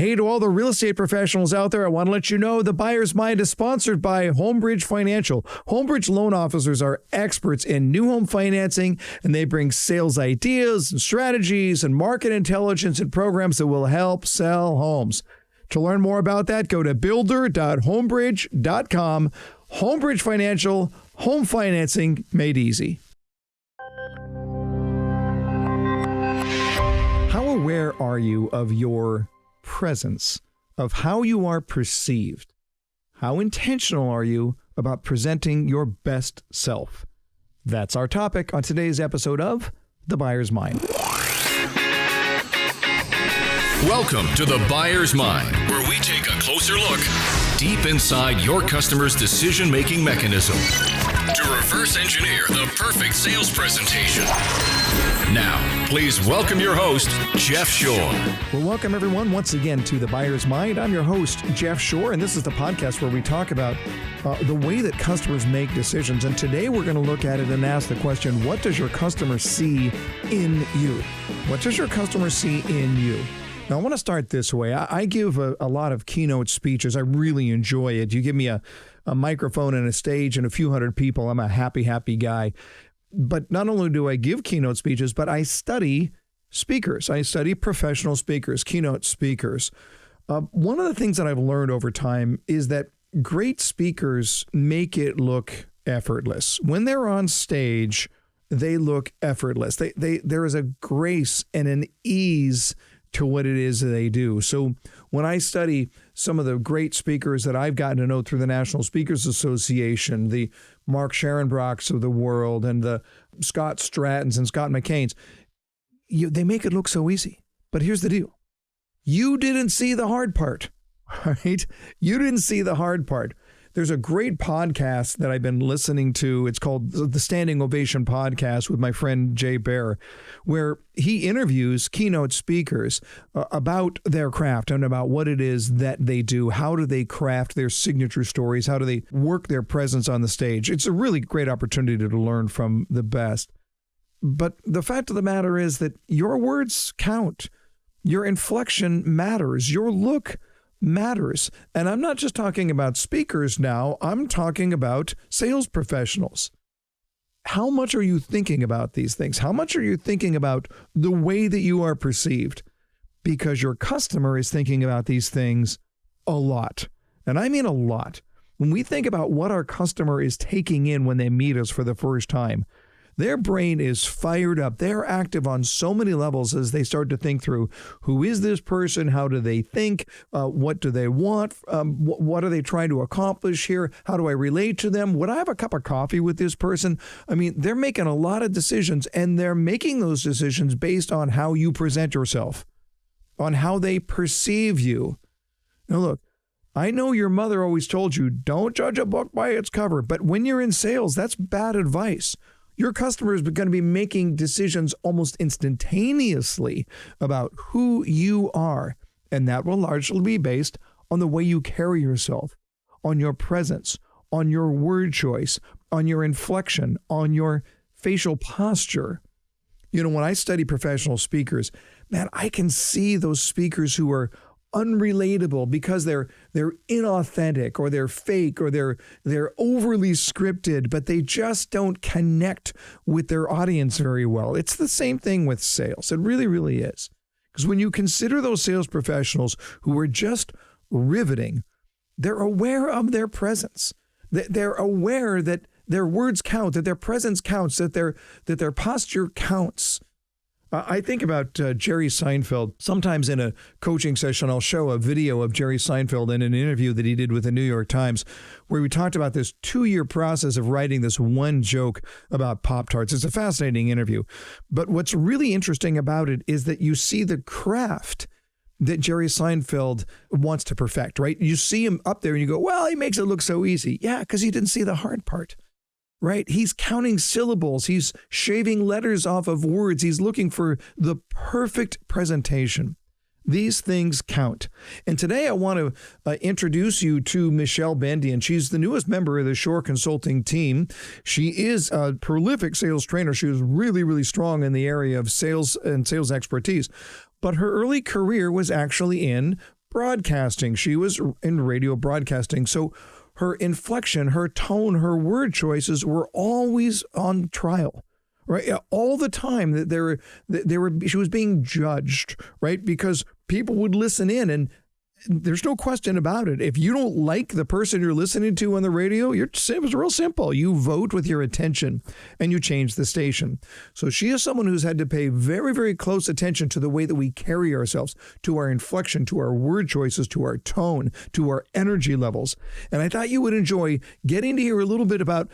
Hey, to all the real estate professionals out there, I want to let you know the Buyer's Mind is sponsored by Homebridge Financial. Homebridge loan officers are experts in new home financing, and they bring sales ideas and strategies and market intelligence and programs that will help sell homes. To learn more about that, go to builder.homebridge.com. Homebridge Financial, home financing made easy. How aware are you of your presence, of how you are perceived? How intentional are you about presenting your best self? That's our topic on today's episode of The Buyer's Mind. Welcome to The Buyer's Mind, where we take a closer look deep inside your customer's decision-making mechanism to reverse engineer the perfect sales presentation. Now, please welcome your host, Jeff Shore. Well, welcome everyone once again to The Buyer's Mind. I'm your host, Jeff Shore, and this is the podcast where we talk about the way that customers make decisions. And today we're going to look at it and ask the question, what does your customer see in you? What does your customer see in you? Now, I want to start this way. I give a lot of keynote speeches. I really enjoy it. You give me a microphone and a stage and a few hundred people, I'm a happy guy. But not only do I give keynote speeches, but I study speakers. I study professional speakers, keynote speakers. One of the things that I've learned over time is that great speakers make it look effortless. When they're on stage, they look effortless. There is a grace and an ease to what it is that they do. So when I study some of the great speakers that I've gotten to know through the National Speakers Association, the Mark Sharonbrocks of the world and the Scott Strattons and Scott McCains, they make it look so easy. But here's the deal. You didn't see the hard part, right? You didn't see the hard part. There's a great podcast that I've been listening to. It's called the Standing Ovation Podcast with my friend Jay Baer, where he interviews keynote speakers about their craft and about what it is that they do. How do they craft their signature stories? How do they work their presence on the stage? It's a really great opportunity to learn from the best. But the fact of the matter is that your words count. Your inflection matters. Your look matters. And I'm not just talking about speakers now, I'm talking about sales professionals. How much are you thinking about these things? How much are you thinking about the way that you are perceived? Because your customer is thinking about these things a lot. And I mean a lot. When we think about what our customer is taking in when they meet us for the first time, their brain is fired up. They're active on so many levels as they start to think through, who is this person? How do they think? What do they want? What are they trying to accomplish here? How do I relate to them? Would I have a cup of coffee with this person? I mean, they're making a lot of decisions, and they're making those decisions based on how you present yourself, on how they perceive you. Now, look, I know your mother always told you, don't judge a book by its cover, but when you're in sales, that's bad advice. Your customer is going to be making decisions almost instantaneously about who you are, and that will largely be based on the way you carry yourself, on your presence, on your word choice, on your inflection, on your facial posture. You know, when I study professional speakers, man, I can see those speakers who are unrelatable because they're inauthentic or they're fake or they're overly scripted, but they just don't connect with their audience very well. It's the same thing with sales. It really, really is. Because when you consider those sales professionals who are just riveting, they're aware of their presence. They're aware that their words count, that their presence counts, that their posture counts. I think about Jerry Seinfeld. Sometimes in a coaching session, I'll show a video of Jerry Seinfeld in an interview that he did with the New York Times, where we talked about this 2-year process of writing this one joke about Pop-Tarts. It's a fascinating interview. But what's really interesting about it is that you see the craft that Jerry Seinfeld wants to perfect, right? You see him up there and you go, well, he makes it look so easy. Yeah, because he didn't see the hard part. Right? He's counting syllables. He's shaving letters off of words. He's looking for the perfect presentation. These things count. And today I want to introduce you to Michelle Bendien. She's the newest member of the Shore Consulting team. She is a prolific sales trainer. She was really, really strong in the area of sales and sales expertise. But her early career was actually in broadcasting. She was in radio broadcasting. So her inflection, her tone, her word choices were always on trial. Right, all the time that she was being judged, right? Because people would listen in, and there's no question about it. If you don't like the person you're listening to on the radio, it was real simple. You vote with your attention and you change the station. So she is someone who's had to pay very, very close attention to the way that we carry ourselves, to our inflection, to our word choices, to our tone, to our energy levels. And I thought you would enjoy getting to hear a little bit about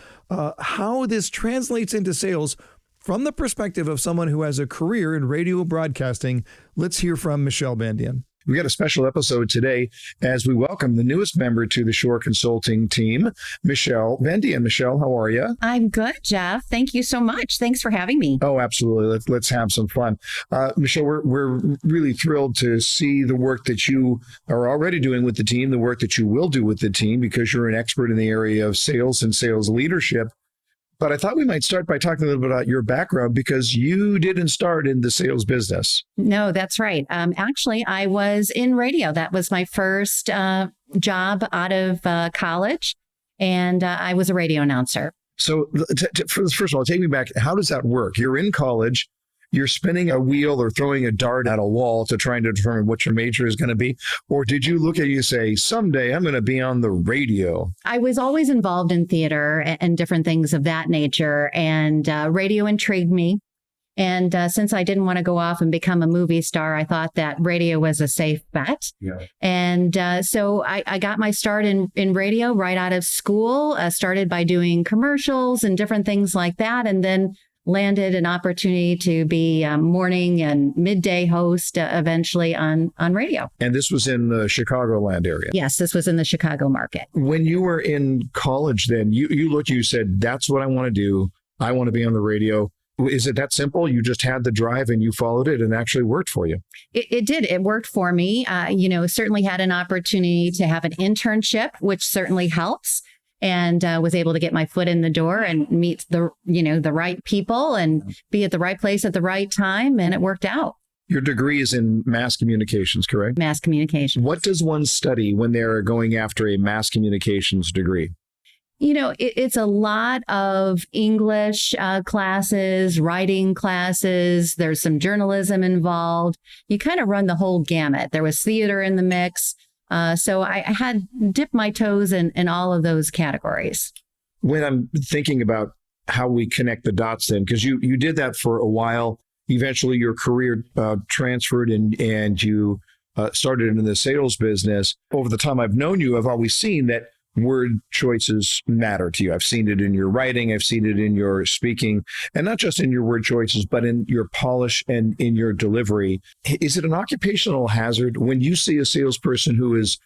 how this translates into sales from the perspective of someone who has a career in radio broadcasting. Let's hear from Michelle Bendien. We got a special episode today as we welcome the newest member to the Shore Consulting team, Michelle Bendien. Michelle, how are you? I'm good, Jeff. Thank you so much. Thanks for having me. Oh, absolutely. Let's have some fun. Michelle, we're really thrilled to see the work that you are already doing with the team, the work that you will do with the team, because you're an expert in the area of sales and sales leadership. But I thought we might start by talking a little bit about your background, because you didn't start in the sales business. No, that's right. Actually, I was in radio. That was my first job out of college, and I was a radio announcer. So first of all, take me back. How does that work? You're in college. You're spinning a wheel or throwing a dart at a wall to try and determine what your major is going to be? Or did you look at you and say, someday I'm going to be on the radio? I was always involved in theater and different things of that nature, and radio intrigued me. And since I didn't want to go off and become a movie star, I thought that radio was a safe bet. Yeah. And so I got my start in radio right out of school, started by doing commercials and different things like that, and then landed an opportunity to be a morning and midday host eventually on radio. And this was in the Chicagoland area? Yes, this was in the Chicago market. When you were in college then, you said, that's what I want to do. I want to be on the radio. Is it that simple? You just had the drive and you followed it and actually worked for you? It did. It worked for me. Certainly had an opportunity to have an internship, which certainly helps. And was able to get my foot in the door and meet the right people and be at the right place at the right time. And it worked out. Your degree is in mass communications, correct? Mass communications. What does one study when they're going after a mass communications degree? It's a lot of English classes, writing classes. There's some journalism involved. You kind of run the whole gamut. There was theater in the mix. So I had dipped my toes in all of those categories. When I'm thinking about how we connect the dots then, because you did that for a while, eventually your career transferred and you started in the sales business. Over the time I've known you, I've always seen that word choices matter to you. I've seen it in your writing. I've seen it in your speaking, and not just in your word choices, but in your polish and in your delivery. Is it an occupational hazard when you see a salesperson who is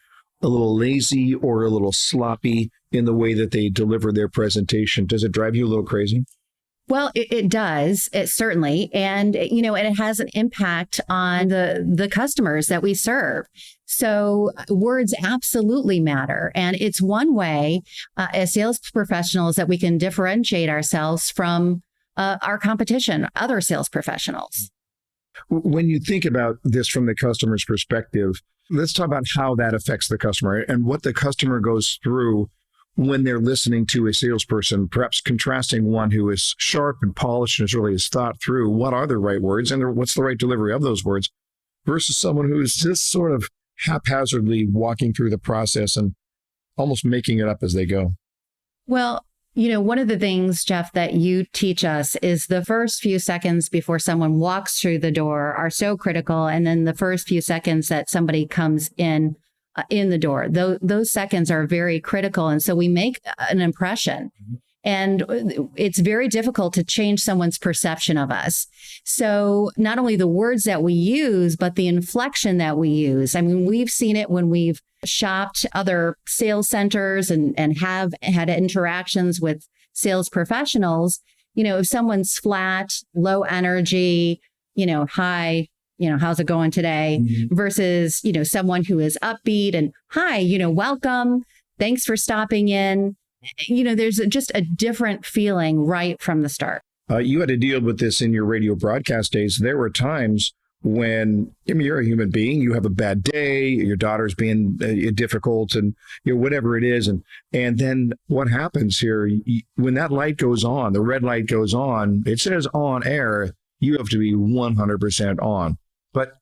a little lazy or a little sloppy in the way that they deliver their presentation? Does it drive you a little crazy? Well, it does. It certainly. And, and it has an impact on the customers that we serve. So words absolutely matter. And it's one way as sales professionals that we can differentiate ourselves from our competition, other sales professionals. When you think about this from the customer's perspective, let's talk about how that affects the customer and what the customer goes through when they're listening to a salesperson, perhaps contrasting one who is sharp and polished and really has thought through what are the right words and what's the right delivery of those words versus someone who is just sort of haphazardly walking through the process and almost making it up as they go. Well, one of the things, Jeff, that you teach us is the first few seconds before someone walks through the door are so critical. And then the first few seconds that somebody comes in the door, those seconds are very critical. And so we make an impression. Mm-hmm. And it's very difficult to change someone's perception of us. So not only the words that we use, but the inflection that we use. I mean, we've seen it when we've shopped other sales centers and have had interactions with sales professionals. If someone's flat, low energy, hi, how's it going today? Mm-hmm. Versus, someone who is upbeat and hi, welcome. Thanks for stopping in. There's just a different feeling right from the start. You had to deal with this in your radio broadcast days. There were times when, I mean, you're a human being, you have a bad day, your daughter's being difficult, and whatever it is, and then what happens here when that light goes on, the red light goes on, it says on air, you have to be 100% on. But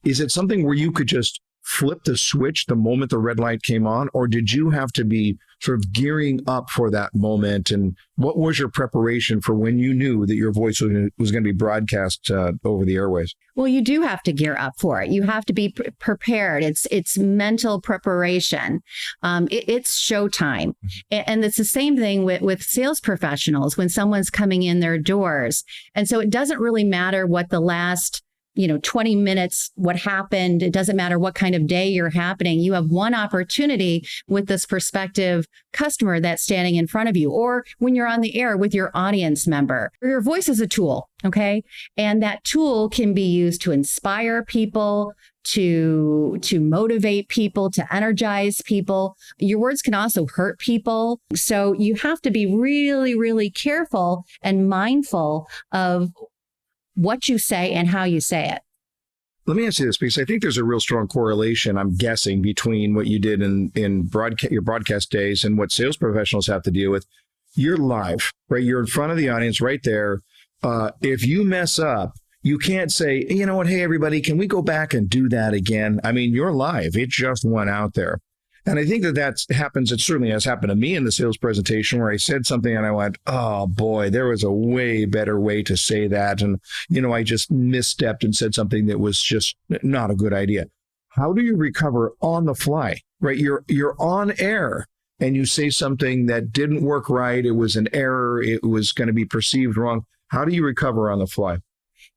is it something where you could just flip the switch the moment the red light came on, or did you have to be sort of gearing up for that moment? And what was your preparation for when you knew that your voice was going to be broadcast over the airways? Well, you do have to gear up for it. You have to be prepared. It's mental preparation. It's showtime. And it's the same thing with sales professionals when someone's coming in their doors. And so it doesn't really matter what the last 20 minutes, what happened. It doesn't matter what kind of day you're happening. You have one opportunity with this prospective customer that's standing in front of you, or when you're on the air with your audience member. Your voice is a tool, okay? And that tool can be used to inspire people, to motivate people, to energize people. Your words can also hurt people. So you have to be really, really careful and mindful of what you say and how you say it. Let me ask you this, because I think there's a real strong correlation, I'm guessing, between what you did in your broadcast days and what sales professionals have to deal with. You're live, right? You're in front of the audience right there. If you mess up, you can't say, you know what, hey, everybody, can we go back and do that again? I mean, you're live. It just went out there. And I think that happens. It certainly has happened to me in the sales presentation where I said something and I went, oh boy, there was a way better way to say that. And, I just misstepped and said something that was just not a good idea. How do you recover on the fly, right? You're on air and you say something that didn't work right. It was an error. It was going to be perceived wrong. How do you recover on the fly?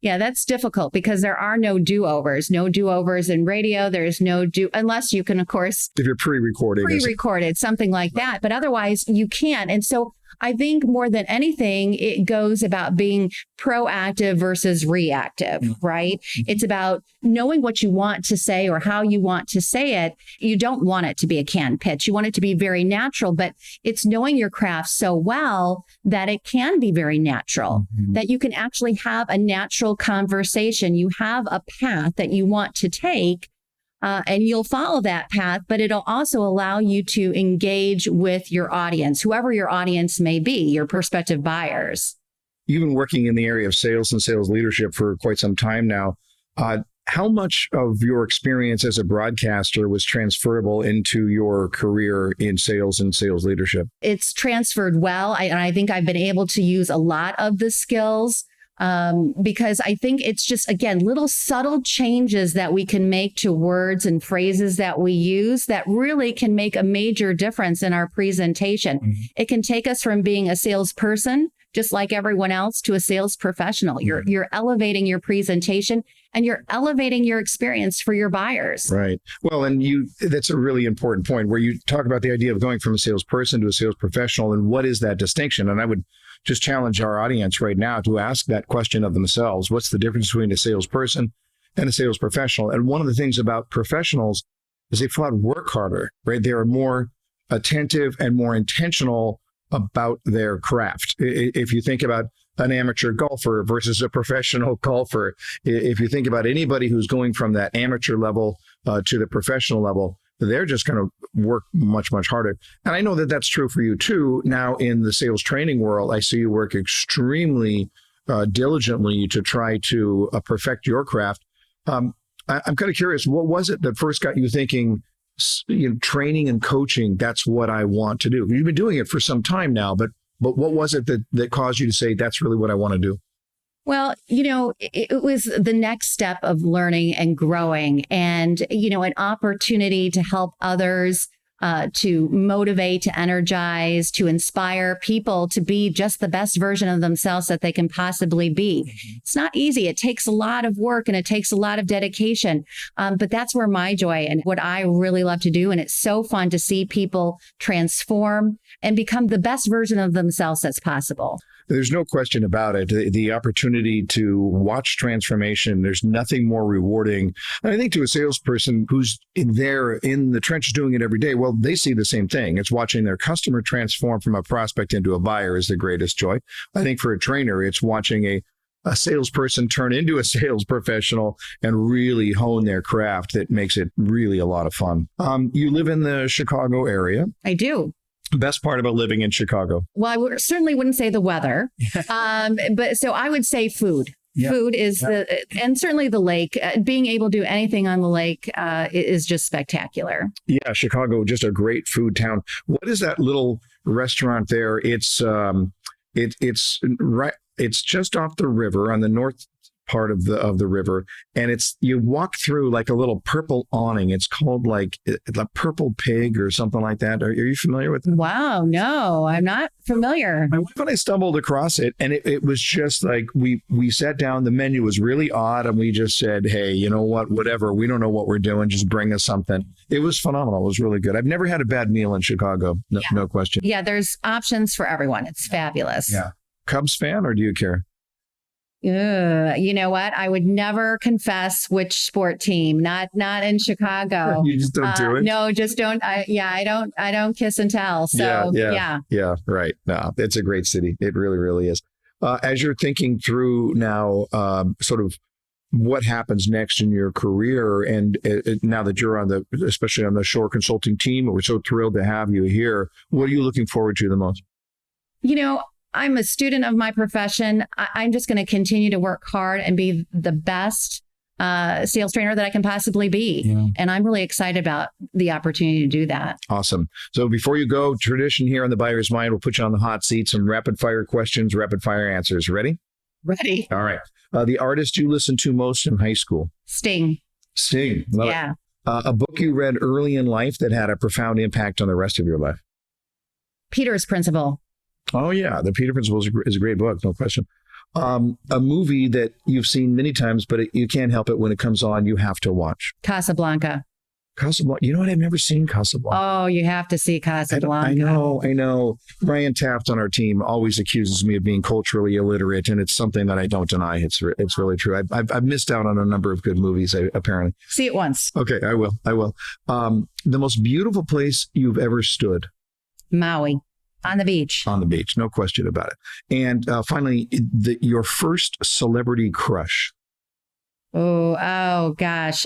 Yeah, that's difficult because there are no do-overs. No do-overs in radio. There's no unless you can, of course, if you're pre-recorded, something like that. But otherwise, you can't. And so I think more than anything, it goes about being proactive versus reactive, right? It's about knowing what you want to say or how you want to say it. You don't want it to be a canned pitch. You want it to be very natural, but it's knowing your craft so well that it can be very natural, that you can actually have a natural conversation. You have a path that you want to take. And you'll follow that path, but it'll also allow you to engage with your audience, whoever your audience may be, your prospective buyers. You've been working in the area of sales and sales leadership for quite some time now. How much of your experience as a broadcaster was transferable into your career in sales and sales leadership? It's transferred well. I think I've been able to use a lot of the skills. Because I think it's just, again, little subtle changes that we can make to words and phrases that we use that really can make a major difference in our presentation. It can take us from being a salesperson, just like everyone else, to a sales professional. You're elevating your presentation and you're elevating your experience for your buyers. Right. Well, and that's a really important point where you talk about the idea of going from a salesperson to a sales professional and what is that distinction? And I would just challenge our audience right now to ask that question of themselves. What's the difference between a salesperson and a sales professional? And one of the things about professionals is they flat work harder, right? They are more attentive and more intentional about their craft. If you think about an amateur golfer versus a professional golfer, if you think about anybody who's going from that amateur level to the professional level, they're just going to work much, much harder. And I know that that's true for you too. Now in the sales training world, I see you work extremely diligently to try to perfect your craft. I'm kind of curious, what was it that first got you thinking, training and coaching, that's what I want to do? You've been doing it for some time now, but what was it that caused you to say, that's really what I want to do? Well, it was the next step of learning and growing and, an opportunity to help others, to motivate, to energize, to inspire people to be just the best version of themselves that they can possibly be. It's not easy. It takes a lot of work and it takes a lot of dedication. But that's where my joy and what I really love to do. And it's so fun to see people transform and become the best version of themselves that's possible. There's no question about it. The opportunity to watch transformation, there's nothing more rewarding. And I think to a salesperson who's in the trenches doing it every day, well, they see the same thing. It's watching their customer transform from a prospect into a buyer is the greatest joy. I think for a trainer, it's watching a salesperson turn into a sales professional and really hone their craft that makes it really a lot of fun. You live in the Chicago area. I do. Best part about living in Chicago? Well, certainly wouldn't say the weather, but so I would say food. Yeah. Food is and certainly the lake. Being able to do anything on the lake is just spectacular. Yeah, Chicago, just a great food town. What is that little restaurant there? It's right. It's just off the river on the north part of the river, and you walk through like a little purple awning. It's called like the Purple Pig or something like that. Are you familiar with it? Wow, no, I'm not familiar. My wife and I stumbled across it, and it was just like we sat down. The menu was really odd, and we just said, "Hey, you know what? Whatever. We don't know what we're doing. Just bring us something." It was phenomenal. It was really good. I've never had a bad meal in Chicago. No question. Yeah, there's options for everyone. It's fabulous. Yeah. Cubs fan, or do you care? You know what? I would never confess which sport team. Not in Chicago. You just don't do it. No, just don't. I don't kiss and tell. So yeah. Right. No, it's a great city. It really, really is. As you're thinking through now, sort of what happens next in your career, and now that you're especially on the Shore Consulting team, we're so thrilled to have you here. What are you looking forward to the most? I'm a student of my profession. I'm just going to continue to work hard and be the best sales trainer that I can possibly be. Yeah. And I'm really excited about the opportunity to do that. Awesome. So before you go, tradition here on the Buyer's Mind, we'll put you on the hot seat, some rapid fire questions, rapid fire answers. Ready? Ready. All right. The artist you listened to most in high school? Sting. Love it. A book you read early in life that had a profound impact on the rest of your life? Peter's Principle. Oh, yeah. The Peter Principle is a great book, no question. A movie that you've seen many times, but you can't help it when it comes on, you have to watch. Casablanca. You know what? I've never seen Casablanca. Oh, you have to see Casablanca. I know. Brian Taft on our team always accuses me of being culturally illiterate, and it's something that I don't deny. It's really true. I've missed out on a number of good movies, apparently. See it once. Okay, I will. The most beautiful place you've ever stood? Maui. On the beach. On the beach, no question about it. And finally, your first celebrity crush. Oh gosh.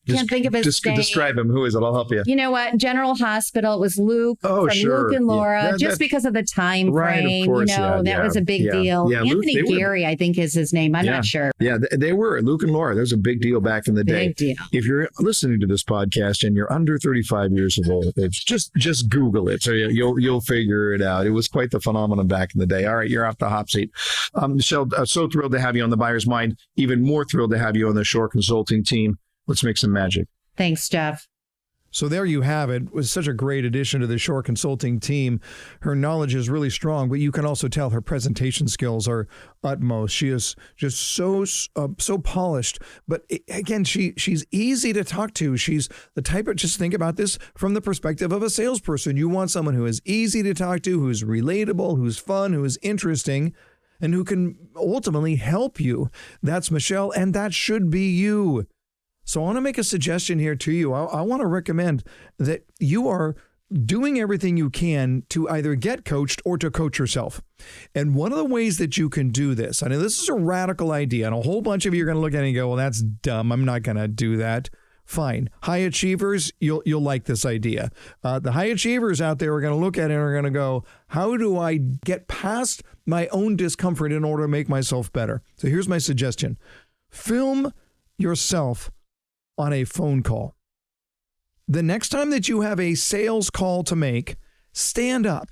Can't think of his name. Describe him. Who is it? I'll help you. You know what? General Hospital. It was Luke from sure. Luke and Laura. Yeah. Just because of the time frame. Right, of course, that was a big deal. Yeah, Anthony Gary, I think, is his name. I'm not sure. Yeah, they were. Luke and Laura. That was a big deal back in the day. Big deal. If you're listening to this podcast and you're under 35 years old, it's just Google it. So you'll figure it out. It was quite the phenomenon back in the day. All right, you're off the hot seat. Michelle, so thrilled to have you on the Buyer's Mind. Even more thrilled to have you on the Shore Consulting team. Let's make some magic. Thanks, Jeff. So there you have it. It was such a great addition to the Shore Consulting team. Her knowledge is really strong, but you can also tell her presentation skills are utmost. She is just so polished. But again, she's easy to talk to. She's the type of, just think about this from the perspective of a salesperson. You want someone who is easy to talk to, who's relatable, who's fun, who is interesting, and who can ultimately help you. That's Michelle, and that should be you. So I want to make a suggestion here to you. I want to recommend that you are doing everything you can to either get coached or to coach yourself. And one of the ways that you can do this, I know this is a radical idea, and a whole bunch of you are going to look at it and go, well, that's dumb. I'm not going to do that. Fine. High achievers, you'll like this idea. The high achievers out there are going to look at it and are going to go, how do I get past my own discomfort in order to make myself better? So here's my suggestion. Film yourself on a phone call. The next time that you have a sales call to make, stand up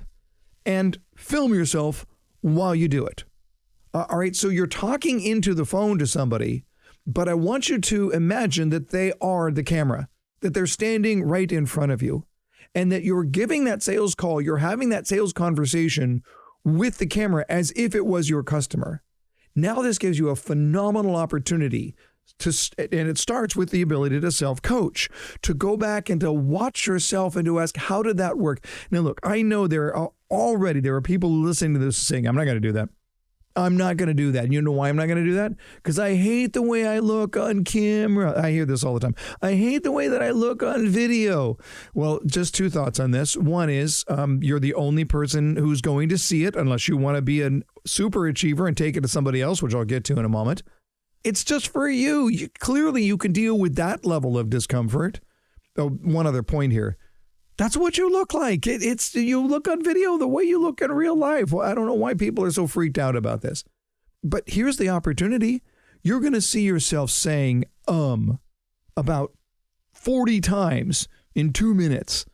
and film yourself while you do it. All right, so you're talking into the phone to somebody, but I want you to imagine that they are the camera, that they're standing right in front of you, and that you're giving that sales call, you're having that sales conversation with the camera as if it was your customer. Now this gives you a phenomenal opportunity and it starts with the ability to self-coach, to go back and to watch yourself and to ask, how did that work? Now, look, I know there are people listening to this saying, I'm not going to do that. I'm not going to do that. You know why I'm not going to do that? Because I hate the way I look on camera. I hear this all the time. I hate the way that I look on video. Well, just two thoughts on this. One is you're the only person who's going to see it unless you want to be a super achiever and take it to somebody else, which I'll get to in a moment. It's just for you. Clearly, you can deal with that level of discomfort. Oh, one other point here. That's what you look like. It's you look on video the way you look in real life. Well, I don't know why people are so freaked out about this. But here's the opportunity. You're going to see yourself saying about 40 times in 2 minutes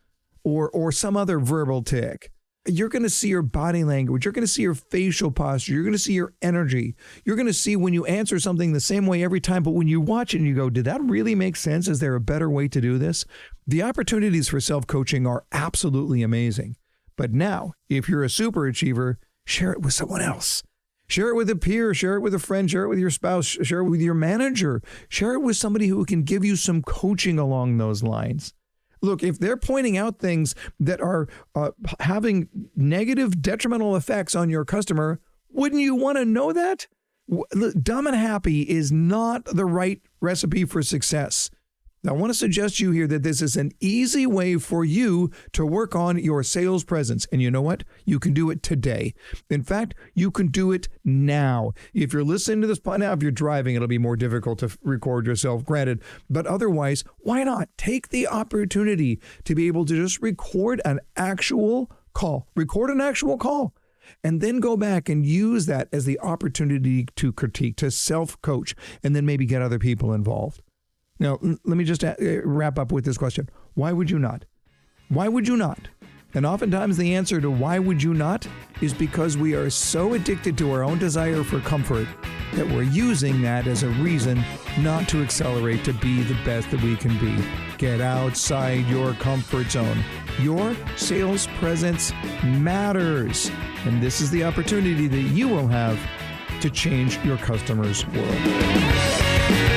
or some other verbal tick. You're going to see your body language. You're going to see your facial posture. You're going to see your energy. You're going to see when you answer something the same way every time, but when you watch it and you go, did that really make sense? Is there a better way to do this? The opportunities for self-coaching are absolutely amazing. But now, if you're a super achiever, share it with someone else. Share it with a peer, share it with a friend, share it with your spouse, share it with your manager, share it with somebody who can give you some coaching along those lines. Look, if they're pointing out things that are having negative, detrimental effects on your customer, wouldn't you want to know that? Dumb and happy is not the right recipe for success. Now, I want to suggest to you here that this is an easy way for you to work on your sales presence. And you know what? You can do it today. In fact, you can do it now. If you're listening to this now, if you're driving, it'll be more difficult to record yourself, granted. But otherwise, why not take the opportunity to be able to just record an actual call, and then go back and use that as the opportunity to critique, to self-coach, and then maybe get other people involved. Now, let me just wrap up with this question. Why would you not? Why would you not? And oftentimes the answer to why would you not is because we are so addicted to our own desire for comfort that we're using that as a reason not to accelerate to be the best that we can be. Get outside your comfort zone. Your sales presence matters. And this is the opportunity that you will have to change your customers' world.